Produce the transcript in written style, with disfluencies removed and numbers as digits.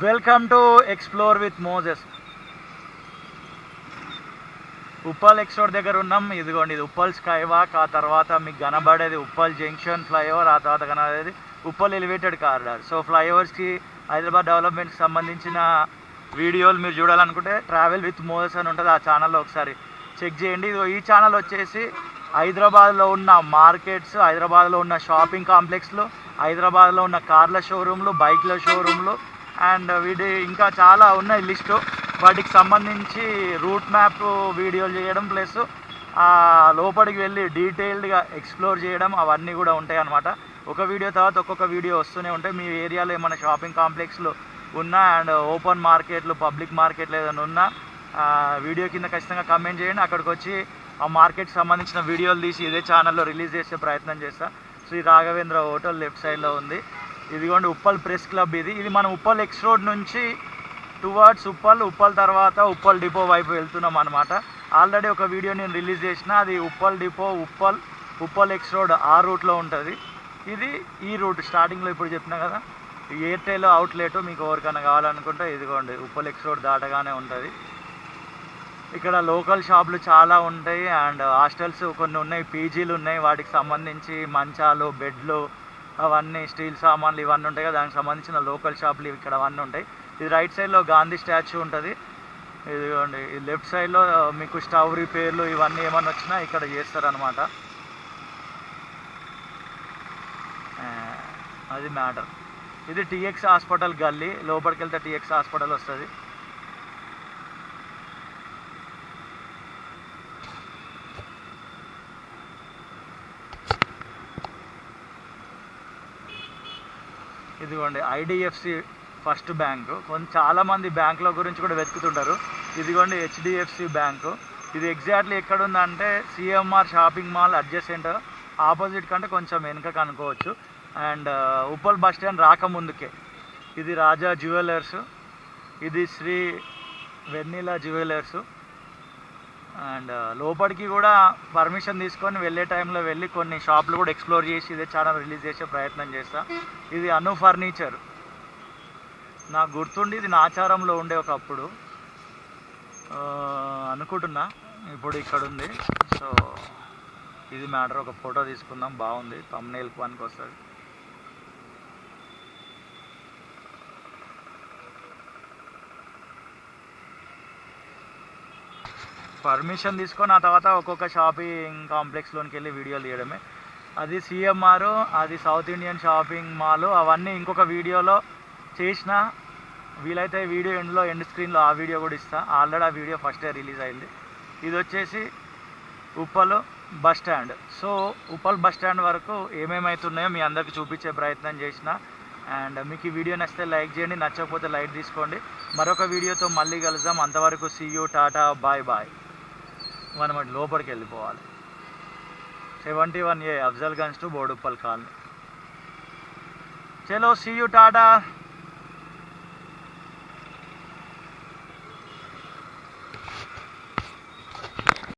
Welcome to explore with Moses. Uppal explore దగ్గర ఉన్నాం. ఇదిగోండి, ఇది ఉప్పల్ స్కై వాక్. ఆ తర్వాత మీకు కనబడేది ఉప్పల్ జంక్షన్ ఫ్లైఓవర్. ఆ తర్వాత కనబడేది ఉప్పల్ ఎలివేటెడ్ కారిడార్. సో ఫ్లైఓవర్స్కి, హైదరాబాద్ డెవలప్మెంట్కి సంబంధించిన వీడియోలు మీరు చూడాలనుకుంటే ట్రావెల్ విత్ మోజెస్ అని ఉంటుంది. ఆ ఛానల్లో ఒకసారి చెక్ చేయండి. ఈ ఛానల్ వచ్చేసి హైదరాబాద్లో ఉన్న మార్కెట్స్, హైదరాబాద్లో ఉన్న షాపింగ్ కాంప్లెక్స్లు, హైదరాబాద్లో ఉన్న కార్ల షోరూమ్లు, బైక్ల షోరూమ్లు అండ్ వీటి ఇంకా చాలా ఉన్నాయి లిస్టు. వాటికి సంబంధించి రూట్ మ్యాప్ వీడియోలు చేయడం, ప్లస్ లోపలికి వెళ్ళి డీటెయిల్డ్గా ఎక్స్ప్లోర్ చేయడం, అవన్నీ కూడా ఉంటాయి అన్నమాట. ఒక వీడియో తర్వాత ఒక్కొక్క వీడియో వస్తూనే ఉంటాయి. మీ ఏరియాలో ఏమైనా షాపింగ్ కాంప్లెక్స్లు ఉన్నా అండ్ ఓపెన్ మార్కెట్లు, పబ్లిక్ మార్కెట్లు ఏదైనా ఉన్నా వీడియో కింద ఖచ్చితంగా కమెంట్ చేయండి. అక్కడికి వచ్చి ఆ మార్కెట్కి సంబంధించిన వీడియోలు తీసి ఇదే ఛానల్లో రిలీజ్ చేసే ప్రయత్నం చేస్తా. శ్రీ రాఘవేంద్ర హోటల్ లెఫ్ట్ సైడ్లో ఉంది. ఇదిగోండి ఉప్పల్ ప్రెస్ క్లబ్. ఇది మనం ఉప్పల్ ఎక్స్ రోడ్ నుంచి టువర్డ్స్ ఉప్పల్ తర్వాత ఉప్పల్ డిపో వైపు వెళ్తున్నాం అనమాట. ఆల్రెడీ ఒక వీడియో నేను రిలీజ్ చేసిన, అది Uppal depot, Uppal X road ఆ రూట్లో ఉంటుంది. ఇది ఈ రూట్ స్టార్టింగ్లో ఇప్పుడు చెప్పినా కదా, ఎయిర్టెల్ అవుట్లెట్. మీకు ఎవరికైనా కావాలనుకుంటే ఇదిగోండి ఉప్పల్ ఎక్స్ రోడ్ దాటగానే ఉంటుంది. ఇక్కడ లోకల్ షాపులు చాలా ఉంటాయి అండ్ హాస్టల్స్ కొన్ని ఉన్నాయి, పీజీలు ఉన్నాయి. వాటికి సంబంధించి మంచాలు, బెడ్లు, అవన్నీ స్టీల్ సామాన్లు ఇవన్నీ ఉంటాయి కదా, దానికి సంబంధించిన లోకల్ షాపులు ఇక్కడ అవన్నీ ఉంటాయి. ఇది రైట్ సైడ్లో గాంధీ స్టాచ్యూ ఉంటుంది. ఇదిగోండి ఈ లెఫ్ట్ సైడ్లో మీకు స్టవ్ రిపేర్లు ఇవన్నీ ఏమన్నా వచ్చినా ఇక్కడ చేస్తారనమాట. అది మ్యాటర్. ఇది టీఎక్స్ హాస్పిటల్ గల్లీ. లోపలికి వెళ్తే టీఎక్స్ హాస్పిటల్ వస్తుంది. ఇదిగోండి ఐడిఎఫ్సి ఫస్ట్ బ్యాంకు. చాలామంది బ్యాంకుల గురించి కూడా వెతుకుతుంటారు. ఇదిగోండి హెచ్డిఎఫ్సి బ్యాంకు. ఇది ఎగ్జాక్ట్లీ ఎక్కడ ఉందంటే CMR shopping mall adjacent opposite కంటే కొంచెం వెనుకకు అనుకోవచ్చు. అండ్ ఉప్పల్ బస్ స్టాండ్ రాకముందుకే. ఇది రాజా జ్యువెలర్స్, ఇది శ్రీ వెన్నెల జ్యువెలర్స్. అండ్ లోపలికి కూడా పర్మిషన్ తీసుకొని వెళ్ళే టైంలో వెళ్ళి కొన్ని షాపులు కూడా ఎక్స్ప్లోర్ చేసి ఇదే ఛానల్ రిలీజ్ చేసే ప్రయత్నం చేస్తా. ఇది అను ఫర్నిచర్. నాకు గుర్తుండి ఇది నాచారంలో ఉండే ఒకప్పుడు అనుకుంటున్నా, ఇప్పుడు ఇక్కడ ఉంది. సో ఇది మ్యాటర్. ఒక ఫోటో తీసుకుందాం, బాగుంది, థంబ్నెయిల్కి పనికి వస్తుంది. పర్మిషన్ తీసుకొని ఆ తర్వాత ఒక్కొక్క షాపింగ్ కాంప్లెక్స్లోనికి వెళ్ళి వీడియోలు తీయడమే. అది సిఎంఆర్, అది సౌత్ ఇండియన్ షాపింగ్ మాల్. అవన్నీ ఇంకొక వీడియోలో చేసిన, వీలైతే వీడియో ఎండ్ స్క్రీన్లో ఆ వీడియో కూడా ఇస్తా. ఆల్రెడీ ఆ వీడియో ఫస్ట్ డే రిలీజ్ అయింది. ఇది వచ్చేసి Uppal bus stand. So Uppal bus stand వరకు ఏమేమవుతున్నాయో మీ అందరికీ చూపించే ప్రయత్నం చేసిన. అండ్ మీకు ఈ వీడియో నచ్చితే లైక్ చేయండి, నచ్చకపోతే లైక్ తీసుకోండి. మరొక వీడియోతో మళ్ళీ కలుద్దాం. అంతవరకు see you, tata, bye bye. మనం అటు లోపలికి వెళ్ళిపోవాలి. 71A Afzalgunj to Boduppal colony. చలో, సీ యూ, టాటా.